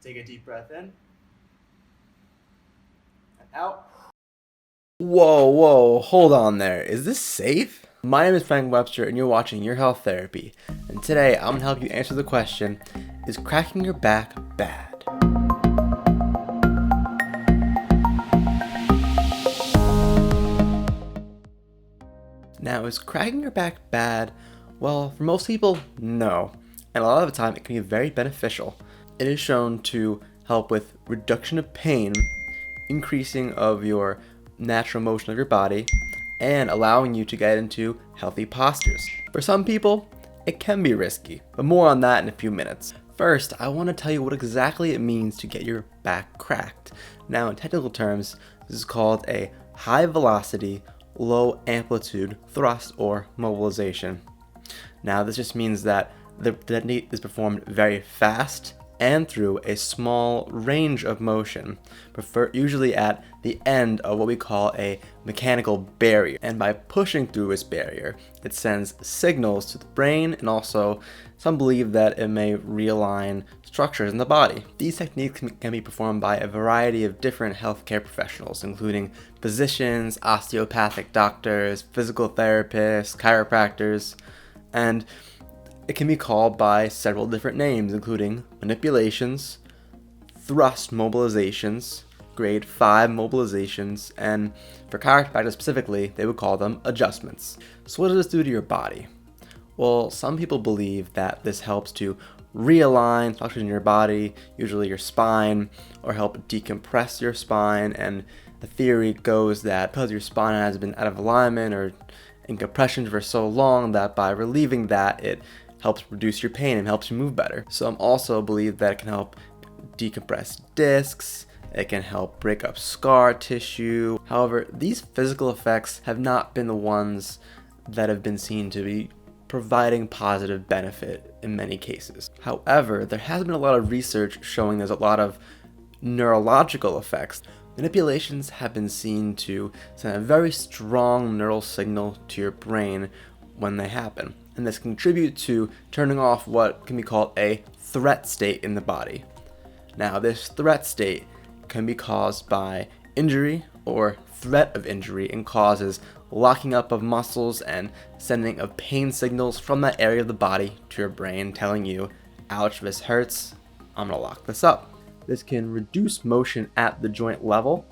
Take a deep breath in and out. Whoa, hold on there. Is this safe? My name is Frank Webster and you're watching Your Health Therapy. And today I'm gonna help you answer the question, is cracking your back bad? Now, is cracking your back bad? Well, for most people, no. And a lot of the time it can be very beneficial. It is shown to help with reduction of pain, increasing of your natural motion of your body, and allowing you to get into healthy postures. For some people, it can be risky, but more on that in a few minutes. First, I want to tell you what exactly it means to get your back cracked. Now, in technical terms, this is called a high velocity, low amplitude thrust or mobilization. Now, this just means that the technique is performed very fast and through a small range of motion, usually at the end of what we call a mechanical barrier. And by pushing through this barrier, it sends signals to the brain, and also some believe that it may realign structures in the body. These techniques can be performed by a variety of different healthcare professionals, including physicians, osteopathic doctors, physical therapists, chiropractors, and it can be called by several different names, including manipulations, thrust mobilizations, grade 5 mobilizations, and for chiropractors specifically, they would call them adjustments. So what does this do to your body? Well, some people believe that this helps to realign structures in your body, usually your spine, or help decompress your spine, and the theory goes that because your spine has been out of alignment or in compression for so long that by relieving that, it helps reduce your pain and helps you move better. Some also believe that it can help decompress discs, it can help break up scar tissue. However, these physical effects have not been the ones that have been seen to be providing positive benefit in many cases. However, there has been a lot of research showing there's a lot of neurological effects. Manipulations have been seen to send a very strong neural signal to your brain when they happen, and this contribute to turning off what can be called a threat state in the body. Now, this threat state can be caused by injury or threat of injury and causes locking up of muscles and sending of pain signals from that area of the body to your brain telling you, ouch, this hurts, I'm gonna lock this up. This can reduce motion at the joint level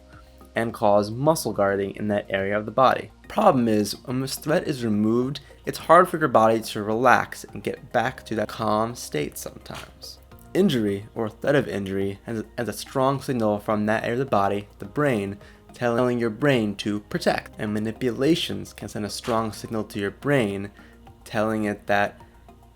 and cause muscle guarding in that area of the body. Problem is, when this threat is removed, it's hard for your body to relax and get back to that calm state sometimes. Injury or threat of injury has a strong signal from that area of the body, the brain, telling your brain to protect. And manipulations can send a strong signal to your brain telling it that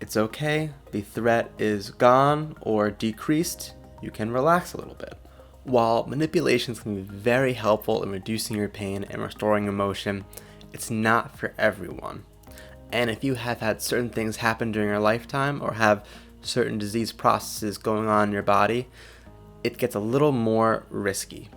it's okay, the threat is gone or decreased, you can relax a little bit. While manipulations can be very helpful in reducing your pain and restoring your motion, it's not for everyone. And if you have had certain things happen during your lifetime or have certain disease processes going on in your body, it gets a little more risky.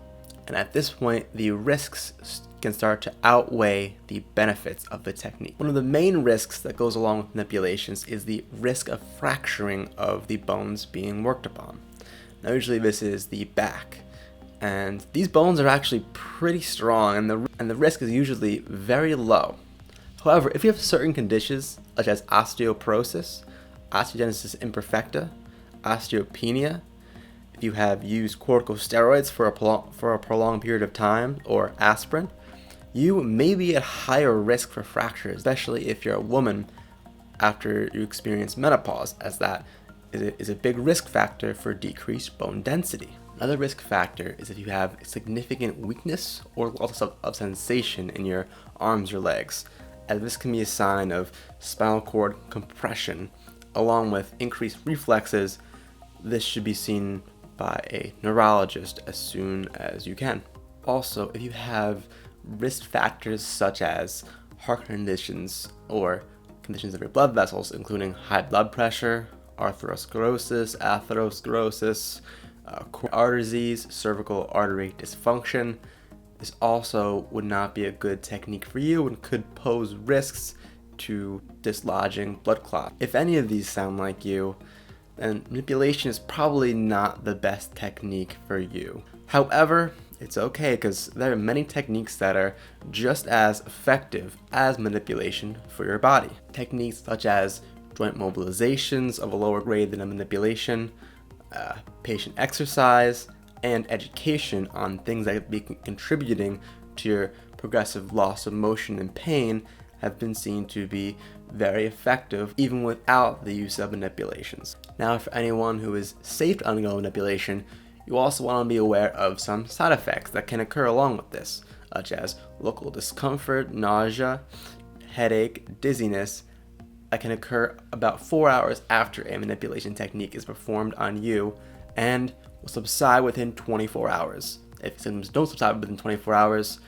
And at this point, the risks can start to outweigh the benefits of the technique. One of the main risks that goes along with manipulations is the risk of fracturing of the bones being worked upon. Now, usually this is the back, and these bones are actually pretty strong, and the risk is usually very low. However, if you have certain conditions such as osteoporosis, osteogenesis imperfecta, osteopenia, if you have used corticosteroids for a prolonged period of time, or aspirin, you may be at higher risk for fractures, especially if you're a woman after you experience menopause, as that is a big risk factor for decreased bone density. Another risk factor is if you have significant weakness or loss of sensation in your arms or legs, as this can be a sign of spinal cord compression, along with increased reflexes. This should be seen by a neurologist as soon as you can. Also, if you have risk factors such as heart conditions or conditions of your blood vessels, including high blood pressure, atherosclerosis, artery disease, cervical artery dysfunction, this also would not be a good technique for you and could pose risks to dislodging blood clots. If any of these sound like you, then manipulation is probably not the best technique for you. However, it's okay because there are many techniques that are just as effective as manipulation for your body. Techniques such as joint mobilizations of a lower grade than a manipulation, patient exercise, and education on things that could be contributing to your progressive loss of motion and pain have been seen to be very effective even without the use of manipulations. Now, for anyone who is safe to undergo manipulation, you also want to be aware of some side effects that can occur along with this, such as local discomfort, nausea, headache, dizziness, that can occur about 4 hours after a manipulation technique is performed on you and will subside within 24 hours. If symptoms don't subside within 24 hours,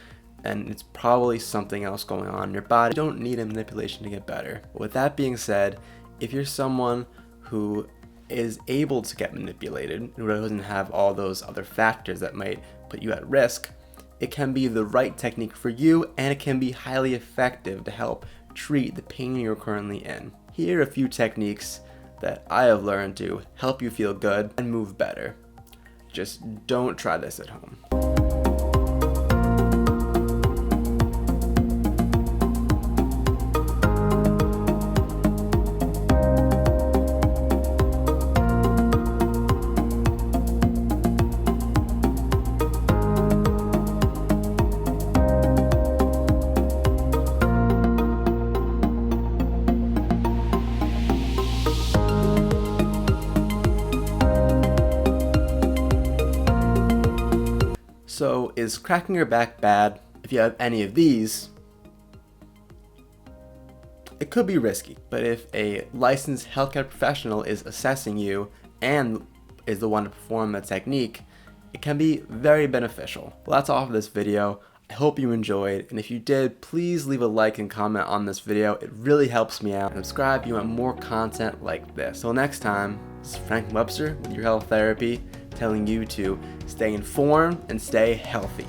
then it's probably something else going on in your body. You don't need a manipulation to get better. But with that being said, if you're someone who is able to get manipulated and who doesn't have all those other factors that might put you at risk, it can be the right technique for you, and it can be highly effective to help treat the pain you're currently in. Here are a few techniques that I have learned to help you feel good and move better. Just don't try this at home. So, is cracking your back bad? If you have any of these, it could be risky. But if a licensed healthcare professional is assessing you and is the one to perform the technique, it can be very beneficial. Well, that's all for this video. I hope you enjoyed, and if you did, please leave a like and comment on this video. It really helps me out. And subscribe if you want more content like this. Till next time, this is Franklyn Webster with Your Health Therapy, telling you to stay informed and stay healthy.